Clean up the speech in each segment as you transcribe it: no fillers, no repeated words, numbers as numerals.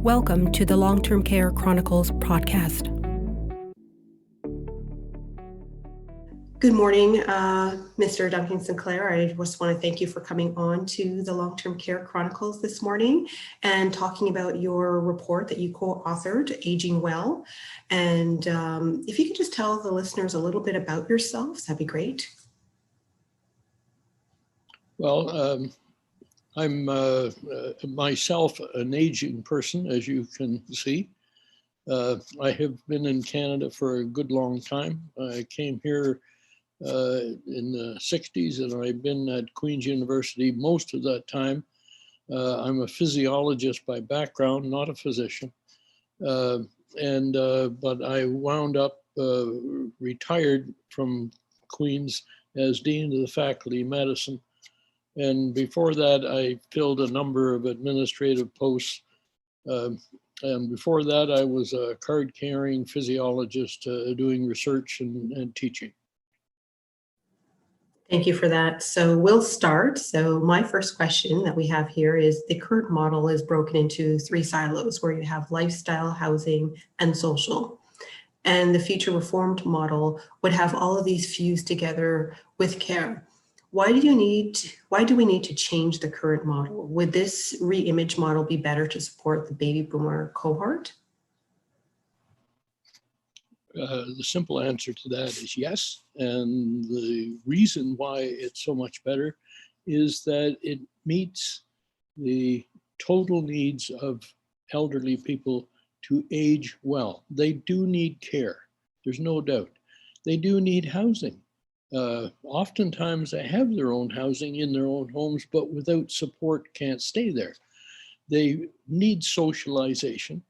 Welcome to the Long-Term Care Chronicles podcast. Good morning, Mr. Duncan Sinclair. I just want to thank you for coming on to the Long-Term Care Chronicles this morning and talking about your report that you co-authored, Aging Well. And if you could just tell the listeners a little bit about yourselves, that'd be great. Well, I'm myself an aging person, as you can see. I have been in Canada for a good long time. I came here in the 60s, and I've been at Queen's University most of that time. I'm a physiologist by background, not a physician. But I wound up retired from Queen's as Dean of the Faculty of Medicine. And before that, I filled a number of administrative posts. And before that, I was a card-carrying physiologist doing research and teaching. Thank you for that. So we'll start. So my first question that we have here is the current model is broken into three silos where you have lifestyle, housing, and social. And the future reformed model would have all of these fused together with care. Why do we need to change the current model? Would this Reimage model be better to support the baby boomer cohort? The simple answer to that is yes. And the reason why it's so much better is that it meets the total needs of elderly people to age well. They do need care. There's no doubt. They do need housing. Oftentimes they have their own housing in their own homes, but without support can't stay there. They need socialization,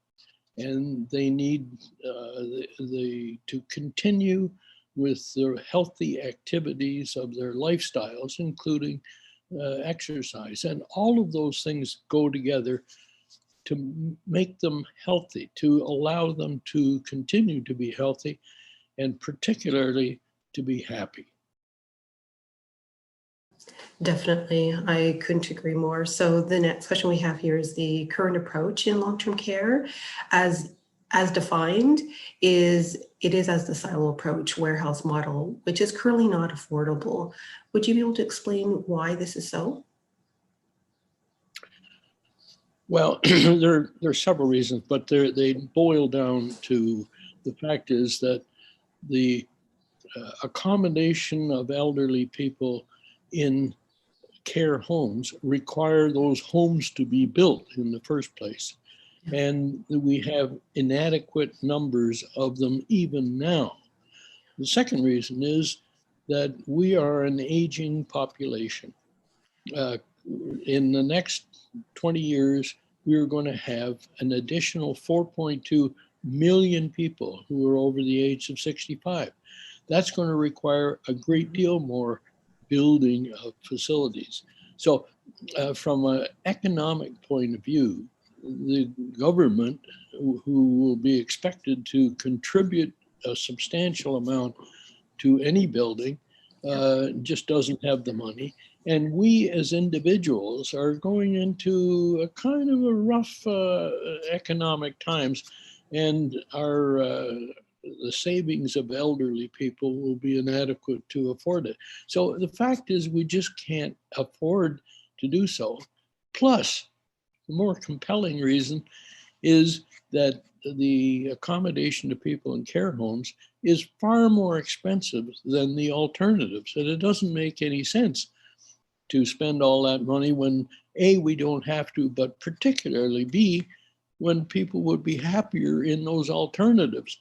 and they need to continue with their healthy activities of their lifestyles, including exercise. And all of those things go together to make them healthy, to allow them to continue to be healthy, and particularly to be happy. Definitely, I couldn't agree more. So the next question we have here is the current approach in long-term care as defined is as the silo approach warehouse model, which is currently not affordable. Would you be able to explain why this is so? Well, there are several reasons, but they boil down to the fact is that the accommodation of elderly people in care homes require those homes to be built in the first place. And we have inadequate numbers of them even now. The second reason is that we are an aging population. In the next 20 years, we are going to have an additional 4.2 million people who are over the age of 65. That's going to require a great deal more building of facilities. So from an economic point of view, the government, who will be expected to contribute a substantial amount to any building, just doesn't have the money. And we as individuals are going into a kind of a rough economic times, and the savings of elderly people will be inadequate to afford it. So the fact is we just can't afford to do so. Plus, the more compelling reason is that the accommodation to people in care homes is far more expensive than the alternatives. And it doesn't make any sense to spend all that money when A, we don't have to, but particularly B, when people would be happier in those alternatives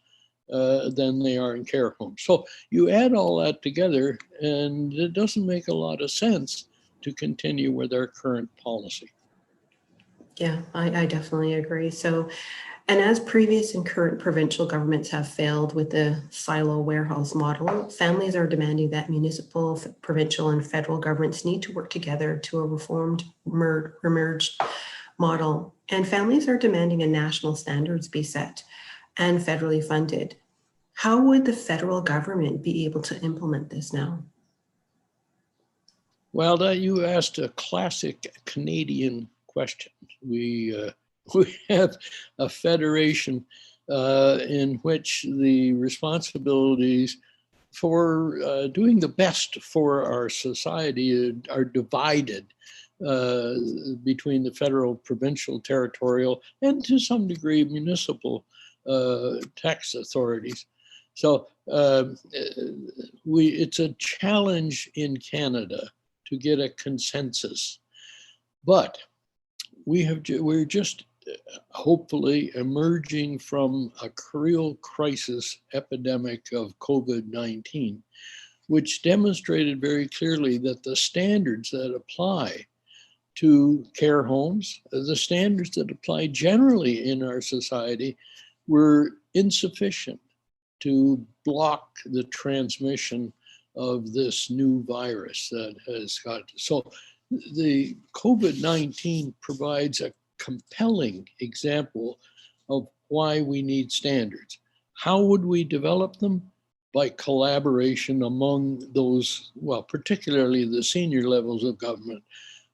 than they are in care homes. So you add all that together, and it doesn't make a lot of sense to continue with our current policy. Yeah, I definitely agree. So, and as previous and current provincial governments have failed with the silo warehouse model, families are demanding that municipal, provincial, and federal governments need to work together to a reformed, merged model. And families are demanding a national standards be set and federally funded. How would the federal government be able to implement this now? Well, you asked a classic Canadian question. We we have a federation in which the responsibilities for doing the best for our society are divided between the federal, provincial, territorial, and to some degree municipal tax authorities. So it's a challenge in Canada to get a consensus, but we're just hopefully emerging from a real crisis epidemic of COVID-19, which demonstrated very clearly that the standards that apply to care homes, the standards that apply generally in our society, were insufficient to block the transmission of this new virus that has got. So the COVID-19 provides a compelling example of why we need standards. How would we develop them? By collaboration among those, well, particularly the senior levels of government,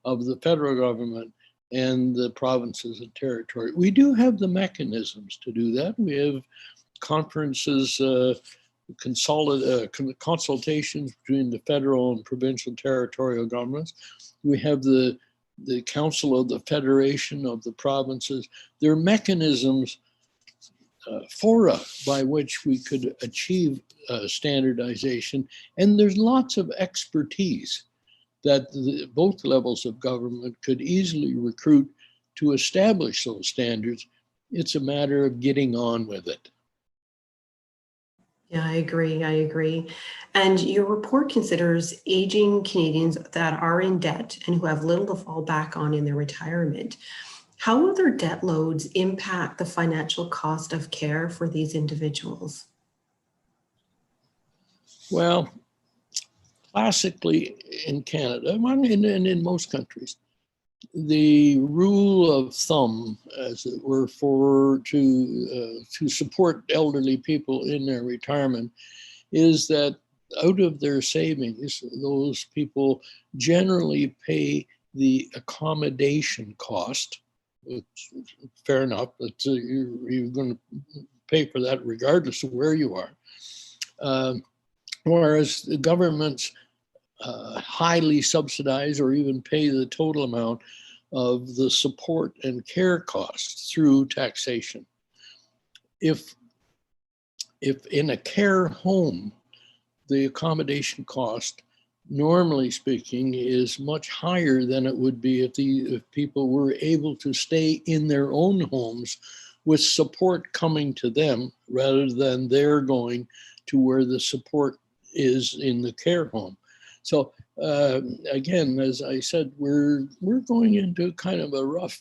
of the federal government and the provinces and territory. We do have the mechanisms to do that. We have conferences, consultations between the federal and provincial territorial governments. We have the Council of the Federation of the Provinces. There are mechanisms fora by which we could achieve standardization, and there's lots of expertise that both levels of government could easily recruit to establish those standards. It's a matter of getting on with it. Yeah, I agree. And your report considers aging Canadians that are in debt and who have little to fall back on in their retirement. How will their debt loads impact the financial cost of care for these individuals? Well, classically in Canada, and in most countries, the rule of thumb, as it were, to support elderly people in their retirement is that out of their savings, those people generally pay the accommodation cost. It's fair enough, but you're going to pay for that regardless of where you are. Whereas the governments highly subsidize or even pay the total amount of the support and care costs through taxation. If in a care home, the accommodation cost, normally speaking, is much higher than it would be if people were able to stay in their own homes with support coming to them rather than they're going to where the support is in the care home. So again, as I said, we're going into kind of a rough,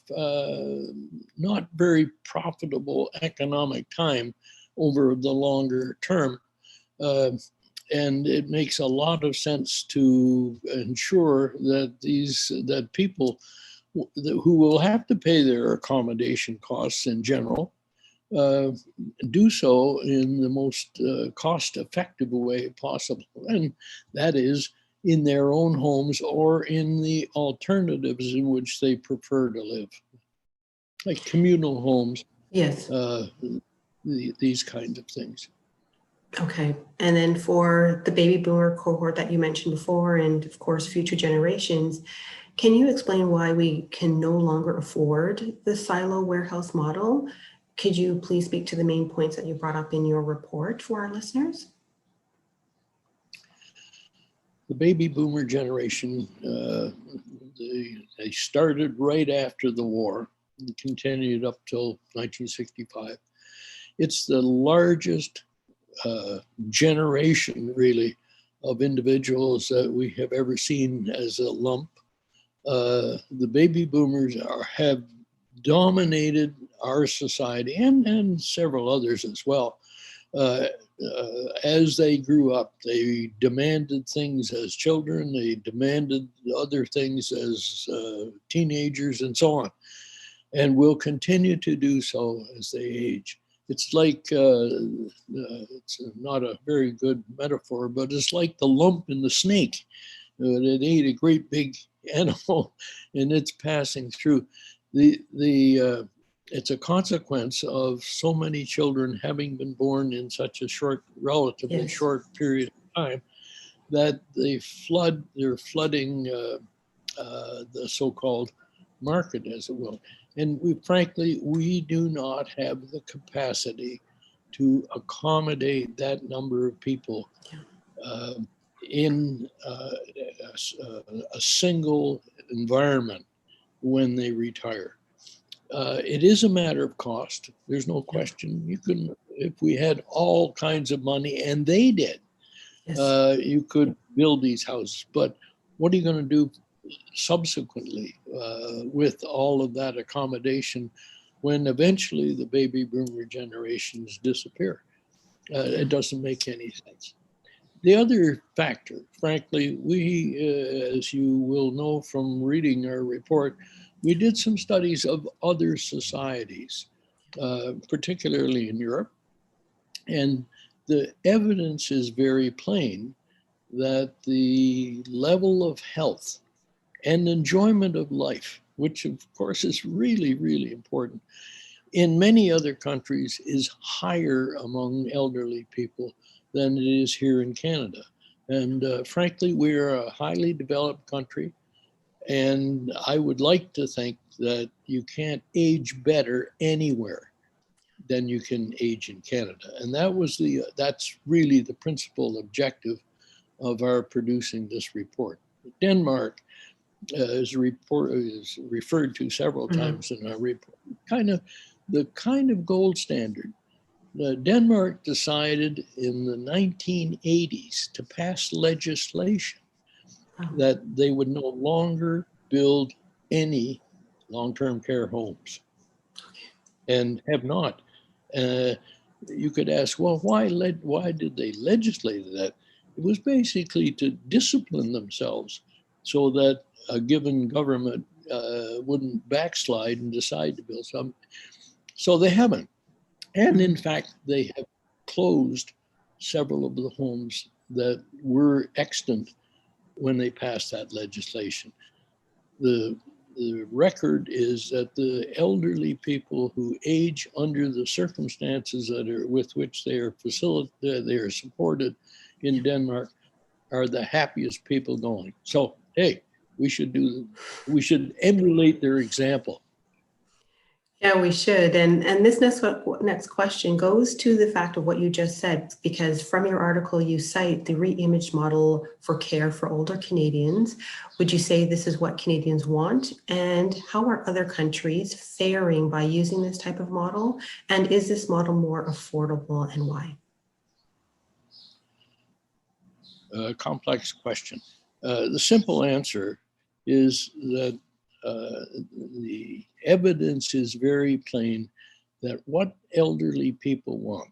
not very profitable economic time over the longer term. And it makes a lot of sense to ensure that people who will have to pay their accommodation costs in general do so in the most cost-effective way possible. And that is in their own homes or in the alternatives in which they prefer to live, like communal homes. Yes. These kinds of things. Okay. And then for the baby boomer cohort that you mentioned before, and of course, future generations, can you explain why we can no longer afford the silo warehouse model? Could you please speak to the main points that you brought up in your report for our listeners? The baby boomer generation, they started right after the war and continued up till 1965. It's the largest generation, really, of individuals that we have ever seen as a lump. The baby boomers have dominated our society and several others as well. As they grew up, they demanded things as children, they demanded other things as teenagers and so on, and will continue to do so as they age. It's like, it's not a very good metaphor, but it's like the lump in the snake that ate a great big animal and it's passing through. The it's a consequence of so many children having been born in such a relatively Yes. short period of time, that they're flooding the so-called market, as it will. And frankly, we do not have the capacity to accommodate that number of people in a single environment when they retire. It is a matter of cost. There's no question. You can, if we had all kinds of money, and they did, Yes. you could build these houses. But what are you going to do subsequently with all of that accommodation when eventually the baby boomer generations disappear? It doesn't make any sense. The other factor, frankly, we, as you will know from reading our report, we did some studies of other societies, particularly in Europe, and the evidence is very plain that the level of health and enjoyment of life, which of course is really, really important, in many other countries is higher among elderly people than it is here in Canada. And frankly, we're a highly developed country. And I would like to think that you can't age better anywhere than you can age in Canada. And that's really the principal objective of our producing this report. Denmark is referred to several times in our report. The kind of gold standard. Denmark decided in the 1980s to pass legislation that they would no longer build any long-term care homes, and have not. You could ask, well, why did they legislate that? It was basically to discipline themselves so that a given government wouldn't backslide and decide to build some. So they haven't. And in fact, they have closed several of the homes that were extant when they passed that legislation. The record is that the elderly people who age under the circumstances with which they are supported in Denmark are the happiest people going. So, hey, we should emulate their example. Yeah, we should. And this next question goes to the fact of what you just said, because from your article, you cite the Reimage Model for care for older Canadians. Would you say this is what Canadians want? And how are other countries faring by using this type of model? And is this model more affordable, and why? Complex question. The simple answer is that the evidence is very plain that what elderly people want,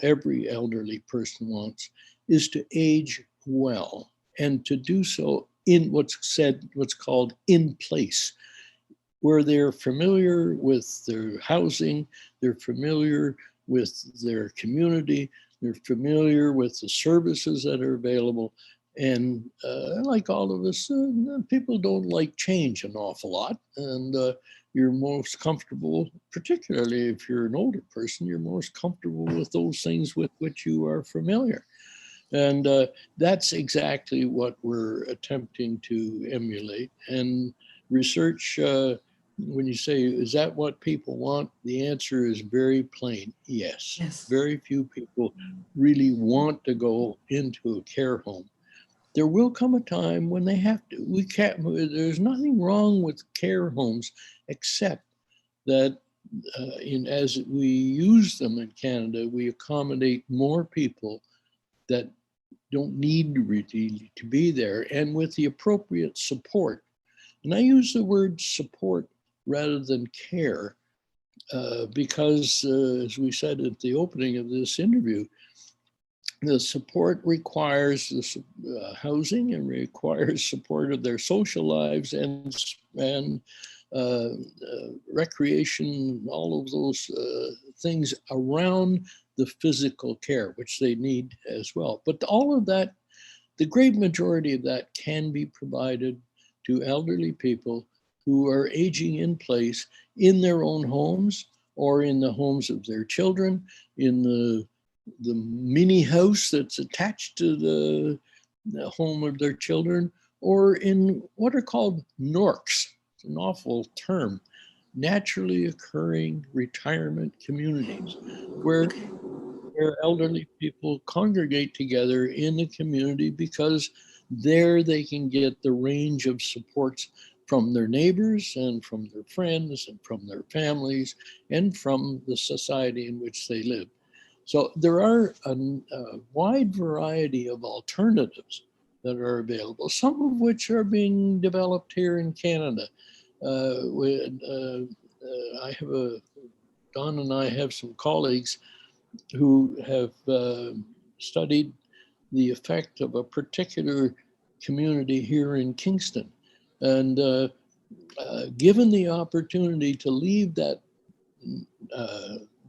every elderly person wants, is to age well, and to do so in what's called in place, where they're familiar with their housing, they're familiar with their community, they're familiar with the services that are available. And like all of us, people don't like change an awful lot. And you're most comfortable, particularly if you're an older person, you're most comfortable with those things with which you are familiar. And that's exactly what we're attempting to emulate. And research, when you say, is that what people want? The answer is very plain, yes. Yes. Very few people really want to go into a care home. There will come a time when they have to. There's nothing wrong with care homes, except that as we use them in Canada, we accommodate more people that don't need really to be there, and with the appropriate support. And I use the word support rather than care, because as we said at the opening of this interview, the support requires housing, and requires support of their social lives and recreation, all of those things around the physical care, which they need as well. But all of that, the great majority of that can be provided to elderly people who are aging in place in their own homes or in the homes of their children, in the mini house that's attached to the home of their children, or in what are called NORCs. It's an awful term, naturally occurring retirement communities, where elderly people congregate together in the community because there they can get the range of supports from their neighbors and from their friends and from their families and from the society in which they live. So there are a wide variety of alternatives that are available, some of which are being developed here in Canada. Don and I have some colleagues who have studied the effect of a particular community here in Kingston. And given the opportunity to leave that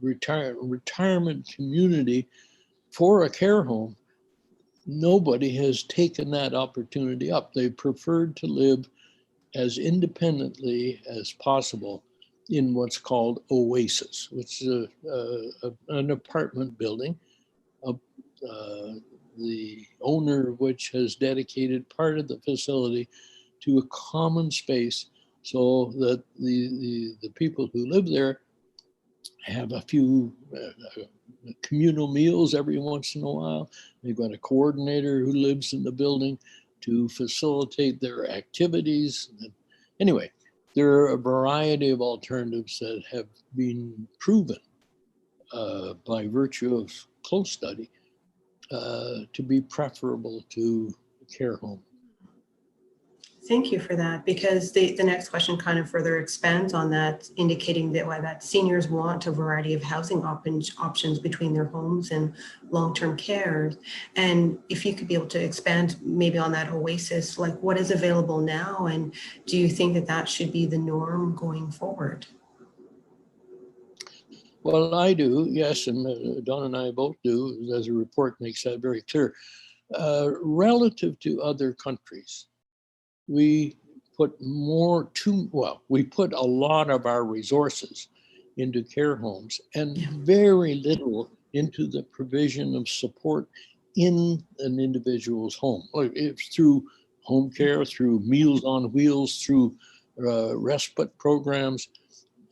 retirement community for a care home, nobody has taken that opportunity up. They preferred to live as independently as possible in what's called Oasis, which is an apartment building, the owner of which has dedicated part of the facility to a common space so that the people who live there have a few communal meals every once in a while. They've got a coordinator who lives in the building to facilitate their activities. Anyway, there are a variety of alternatives that have been proven by virtue of close study to be preferable to a care home. Thank you for that, because the next question kind of further expands on that, indicating that seniors want a variety of housing options between their homes and long-term care. And if you could be able to expand maybe on that Oasis, like what is available now, and do you think that that should be the norm going forward? Well, I do, yes, and Don and I both do, as the report makes that very clear. Relative to other countries, we put we put a lot of our resources into care homes and very little into the provision of support in an individual's home. It's through home care, through Meals on Wheels, through respite programs,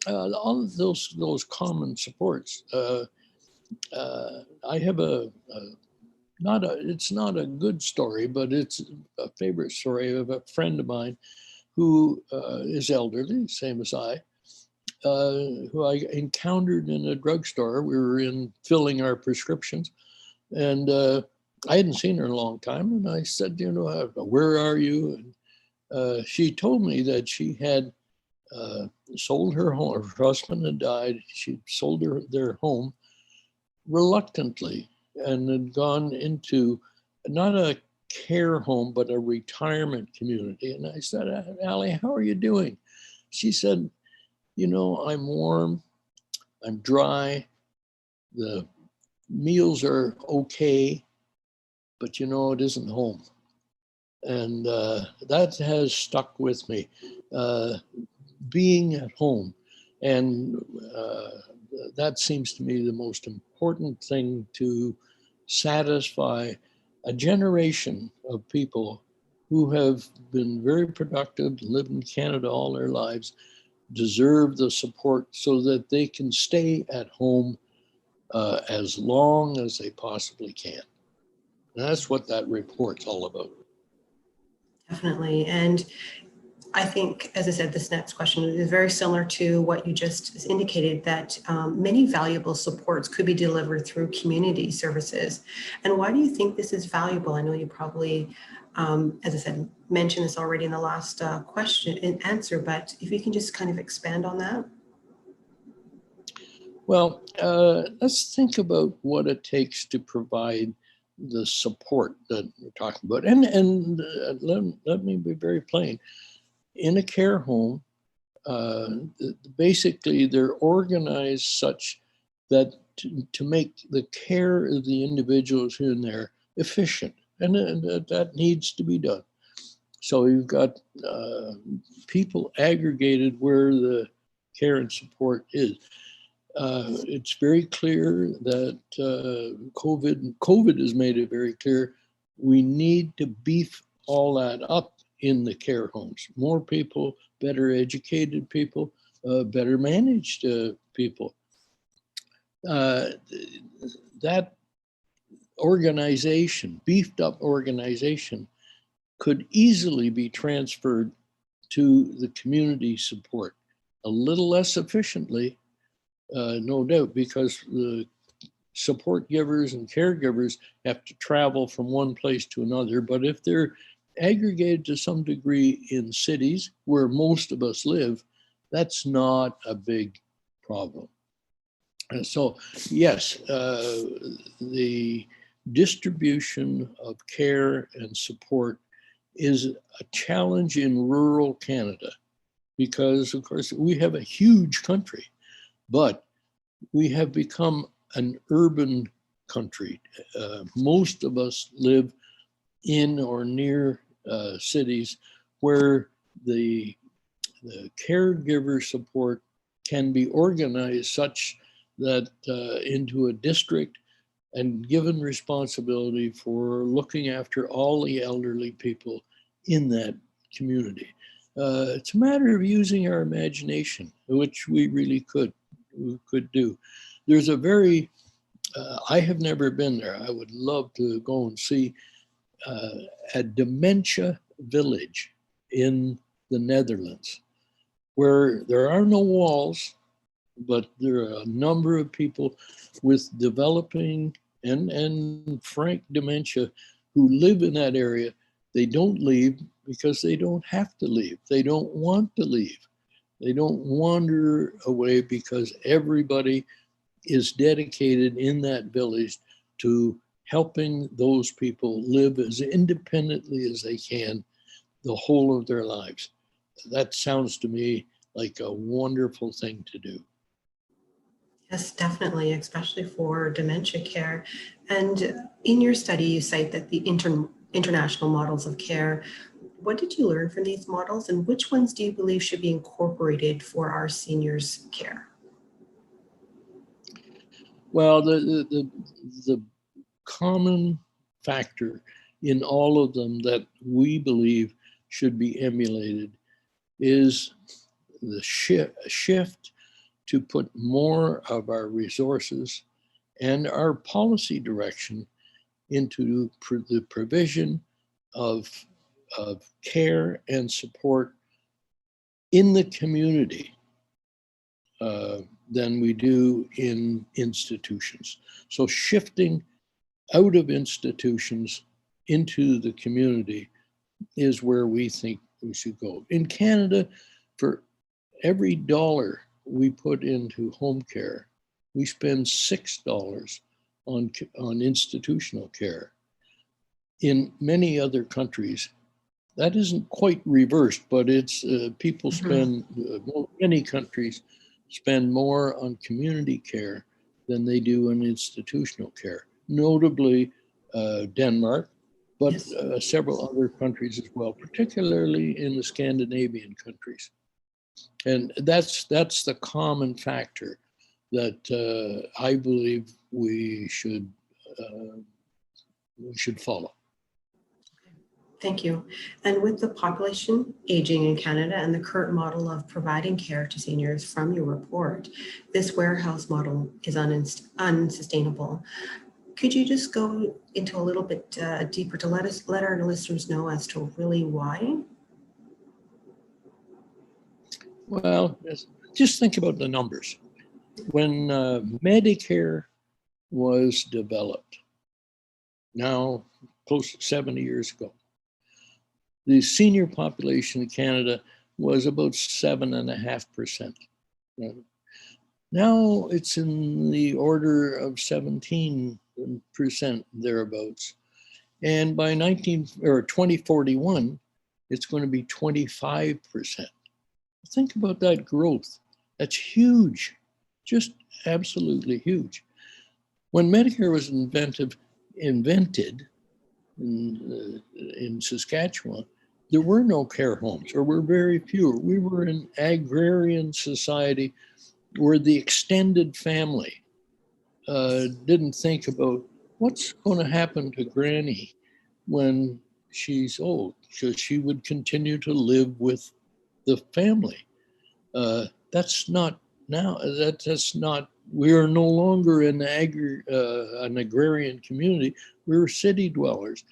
all of those common supports. I have it's not a good story, but it's a favorite story of a friend of mine who is elderly, same as I, who I encountered in a drugstore. We were filling our prescriptions, and I hadn't seen her in a long time. And I said, where are you? And she told me that she had sold her home. Her husband had died. She sold their home reluctantly and had gone into not a care home, but a retirement community. And I said, Allie, how are you doing? She said, I'm warm, I'm dry, the meals are okay, but it isn't home. And that has stuck with me, being at home. And that seems to me the most important thing to satisfy a generation of people who have been very productive, lived in Canada all their lives, deserve the support so that they can stay at home as long as they possibly can. And that's what that report's all about. Definitely. And I think, as I said, this next question is very similar to what you just indicated, that many valuable supports could be delivered through community services. And why do you think this is valuable? I know you probably, as I said, mentioned this already in the last question and answer, but if you can just kind of expand on that. Well, let's think about what it takes to provide the support that we're talking about. And let me be very plain. In a care home, basically they're organized such that to make the care of the individuals in there efficient, and that needs to be done. So you've got people aggregated where the care and support is. It's very clear that COVID has made it very clear we need to beef all that up in the care homes. More people, better educated people, better managed people. That organization, beefed up organization, could easily be transferred to the community support. A little less efficiently, no doubt, because the support givers and caregivers have to travel from one place to another. But if they're aggregated to some degree in cities where most of us live, that's not a big problem. And so, yes, the distribution of care and support is a challenge in rural Canada because, of course, we have a huge country, but we have become an urban country. Most of us live in or near cities where the caregiver support can be organized such that into a district and given responsibility for looking after all the elderly people in that community. It's a matter of using our imagination, which we really could do. There's a very, I have never been there. I would love to go and see a dementia village in the Netherlands where there are no walls, but there are a number of people with developing and frank dementia who live in that area. They don't leave because they don't have to leave. They don't want to leave. They don't wander away because everybody is dedicated in that village to helping those people live as independently as they can the whole of their lives. That sounds to me like a wonderful thing to do. Yes, definitely, especially for dementia care. And in your study, you cite that the international models of care. What did you learn from these models, and which ones do you believe should be incorporated for our seniors' care? Well, the common factor in all of them that we believe should be emulated is the shift to put more of our resources and our policy direction into the provision of care and support in the community than we do in institutions. So shifting out of institutions into the community is where we think we should go. In Canada, for every dollar we put into home care, we spend $6 on institutional care. In many other countries, that isn't quite reversed, but it's people spend, many countries spend more on community care than they do on institutional care, notably Denmark, but yes, several other countries as well, particularly in the Scandinavian countries. And that's the common factor that I believe we should follow. Thank you. And with the population aging in Canada and the current model of providing care to seniors from your report, this warehouse model is unsustainable. Could you just go into a little bit deeper to let our listeners know as to really why? Well, just think about the numbers. When Medicare was developed, now close to 70 years ago, the senior population in Canada was about 7.5%. Now it's in the order of 17% thereabouts. And by 2041, it's going to be 25%. Think about that growth. That's huge, just absolutely huge. When Medicare was invented in Saskatchewan, there were no care homes, or were very few. We were an agrarian society where the extended family didn't think about what's going to happen to Granny when she's old, because she would continue to live with the family. That's not now. That's not. We are no longer an agrarian community. We're city dwellers.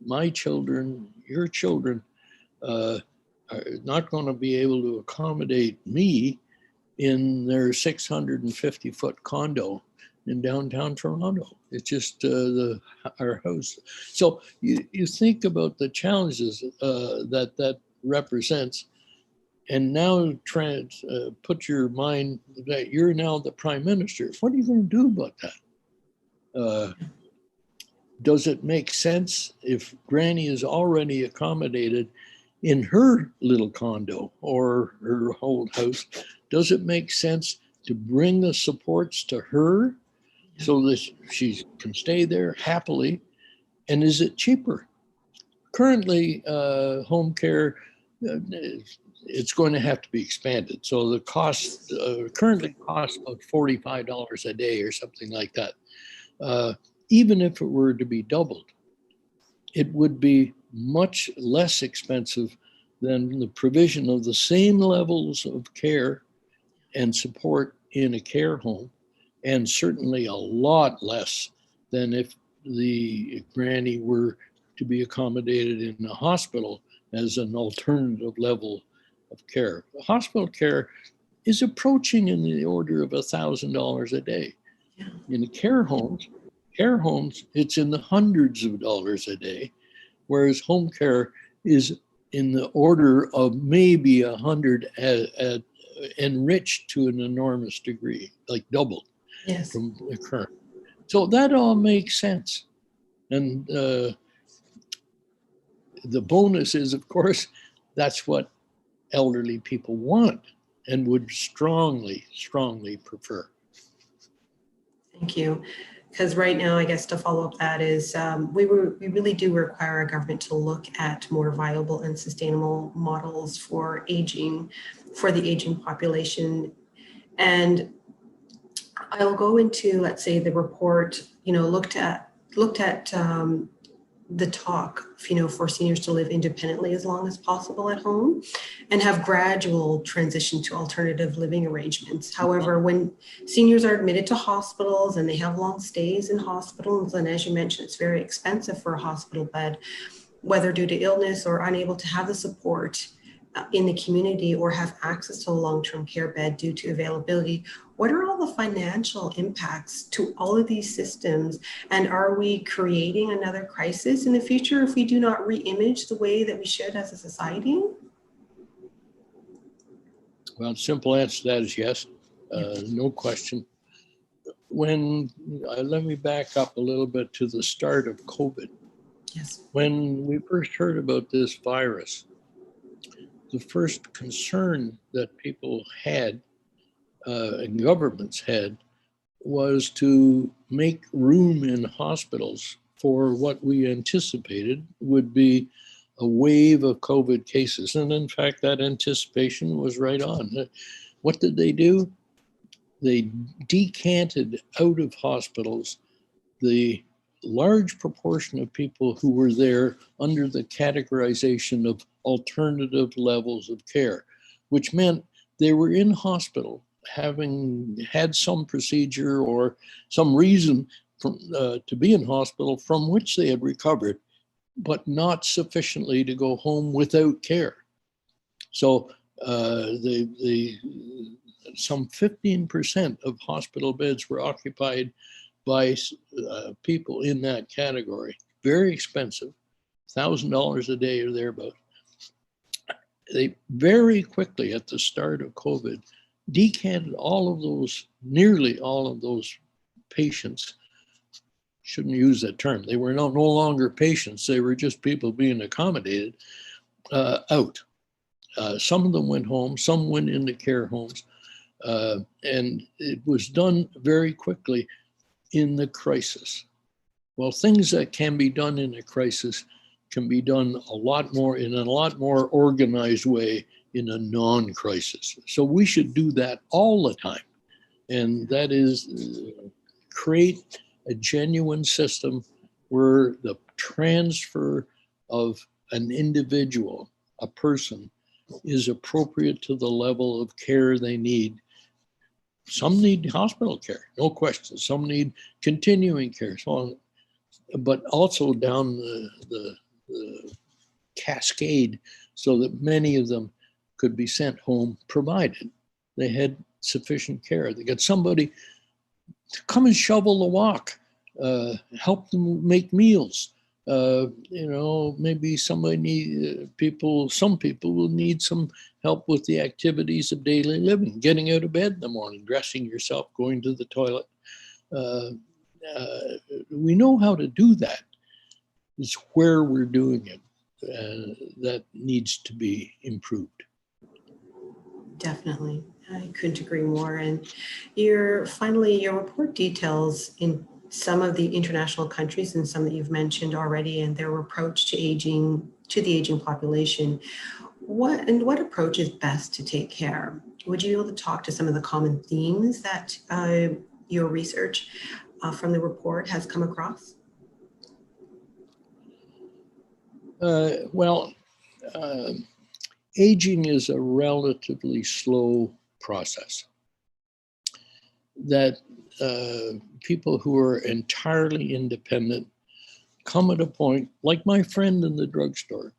My children, your children, are not going to be able to accommodate me in their 650-foot condo in downtown Toronto. It's just our house. So you think about the challenges that represents, and now put your mind that you're now the prime minister. What are you going to do about that? Does it make sense if Granny is already accommodated in her little condo or her old house? Does it make sense to bring the supports to her so that she can stay there happily? And is it cheaper? Currently, home care, it's going to have to be expanded. So the cost currently costs about $45 a day or something like that. Even if it were to be doubled, it would be much less expensive than the provision of the same levels of care and support in a care home, and certainly a lot less than if the Granny were to be accommodated in a hospital as an alternative level of care. Hospital care is approaching in the order of $1,000 a day. Yeah. In care homes, it's in the hundreds of dollars a day, whereas home care is in the order of maybe 100, enriched to an enormous degree, like doubled from the current. So that all makes sense. And the bonus is, of course, that's what elderly people want and would strongly, strongly prefer. Thank you. Because right now, I guess to follow up that is, we really do require our government to look at more viable and sustainable models for the aging population. And I'll go into, let's say, the report, looked at the talk, for seniors to live independently as long as possible at home and have gradual transition to alternative living arrangements. However, when seniors are admitted to hospitals and they have long stays in hospitals, and as you mentioned, it's very expensive for a hospital bed, whether due to illness or unable to have the support in the community or have access to a long-term care bed due to availability, what are all the financial impacts to all of these systems? And are we creating another crisis in the future if we do not re-image the way that we should as a society? Well, the simple answer to that is yes, no question. Let me back up a little bit to the start of COVID. Yes. When we first heard about this virus, the first concern that people had and governments had was to make room in hospitals for what we anticipated would be a wave of COVID cases. And in fact, that anticipation was right on. What did they do? They decanted out of hospitals the large proportion of people who were there under the categorization of alternative levels of care, which meant they were in hospital having had some procedure or some reason to be in hospital from which they had recovered, but not sufficiently to go home without care. So some 15% of hospital beds were occupied by people in that category. Very expensive, $1,000 a day or thereabout. They very quickly at the start of COVID decanted nearly all of those patients. Shouldn't use that term. They were no longer patients. They were just people being accommodated out. Some of them went home, some went into care homes. And it was done very quickly. In the crisis. Well, things that can be done in a crisis can be done a lot more in a lot more organized way in a non-crisis. So we should do that all the time. And that is create a genuine system where the transfer of an individual, a person, is appropriate to the level of care they need. Some need hospital care, no question. Some need continuing care, so on. But also down the cascade, so that many of them could be sent home, provided they had sufficient care. They got somebody to come and shovel the walk, help them make meals. Maybe some people will need some help with the activities of daily living, getting out of bed in the morning, dressing yourself, going to the toilet. We know how to do that. It's where we're doing it that needs to be improved. Definitely. I couldn't agree more. And your report details in some of the international countries and some that you've mentioned already and their approach to the aging population. What approach is best to take care? Would you be able to talk to some of the common themes that your research from the report has come across? Aging is a relatively slow process that people who are entirely independent come at a point, like my friend in the drugstore,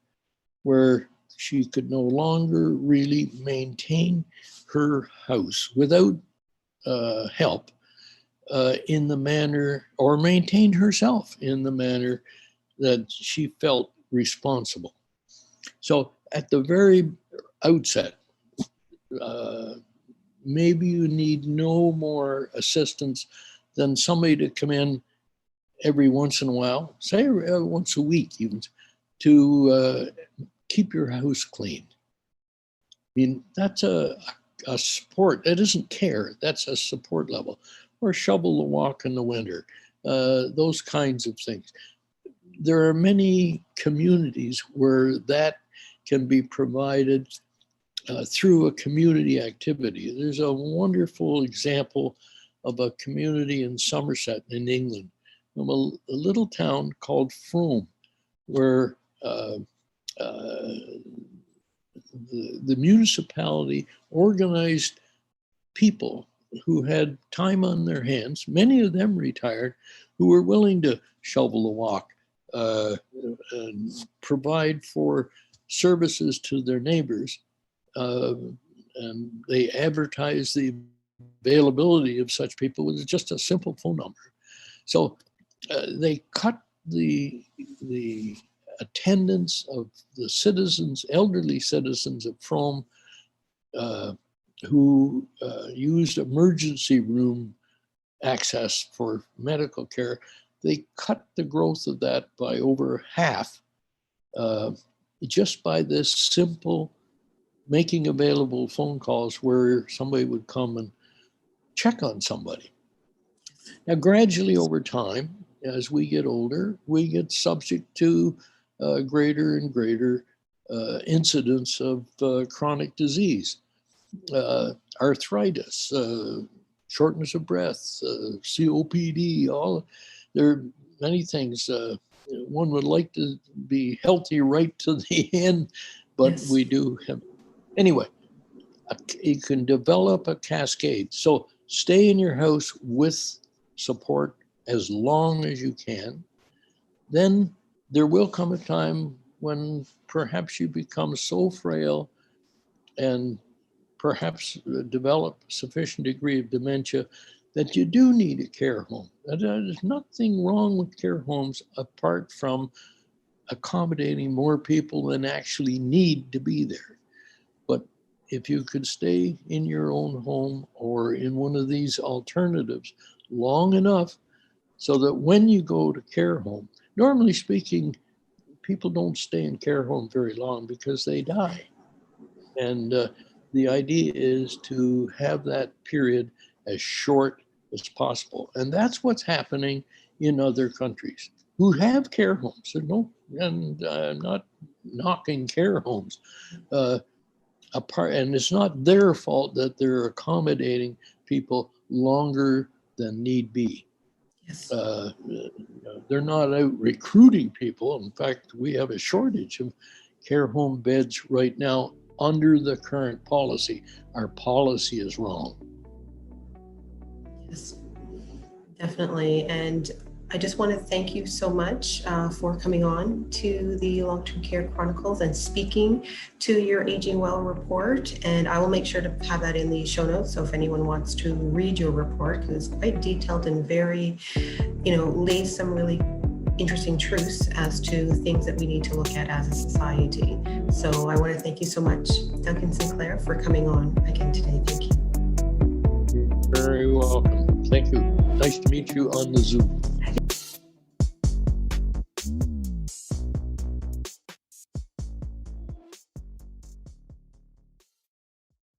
where she could no longer really maintain her house without help in the manner, or maintain herself in the manner that she felt responsible. So at the very outset, maybe you need no more assistance than somebody to come in every once in a while, say once a week even, to keep your house clean. I mean, that's a support. That isn't care, that's a support level. Or shovel the walk in the winter, those kinds of things. There are many communities where that can be provided through a community activity. There's a wonderful example of a community in Somerset in England, from a little town called Frome, where the municipality organized people who had time on their hands, many of them retired, who were willing to shovel the walk, and provide for services to their neighbors. And they advertised the availability of such people with just a simple phone number. So they cut the attendance of the citizens, elderly citizens of Frome, who used emergency room access for medical care. They cut the growth of that by over half, just by this simple making available phone calls where somebody would come and check on somebody. Now, gradually over time, as we get older, we get subject to greater and greater incidence of chronic disease, arthritis, shortness of breath, COPD, there are many things. One would like to be healthy right to the end, but yes, we do have. Anyway, you can develop a cascade. So stay in your house with support as long as you can. Then there will come a time when perhaps you become so frail and perhaps develop a sufficient degree of dementia that you do need a care home. There's nothing wrong with care homes apart from accommodating more people than actually need to be there. But if you could stay in your own home or in one of these alternatives long enough so that when you go to care home, normally speaking, people don't stay in care home very long because they die. And the idea is to have that period as short as possible. And that's what's happening in other countries who have care homes. There's and not knocking care homes. And it's not their fault that they're accommodating people longer than need be. Yes. They're not out recruiting people. In fact, we have a shortage of care home beds right now under the current policy. Our policy is wrong. Yes, definitely. And I just want to thank you so much for coming on to the Long-Term Care Chronicles and speaking to your Aging Well report. And I will make sure to have that in the show notes. So if anyone wants to read your report, because it's quite detailed and very, lays some really interesting truths as to things that we need to look at as a society. So I want to thank you so much, Duncan Sinclair, for coming on again today. Thank you. You're very welcome. Thank you. Nice to meet you on the Zoom.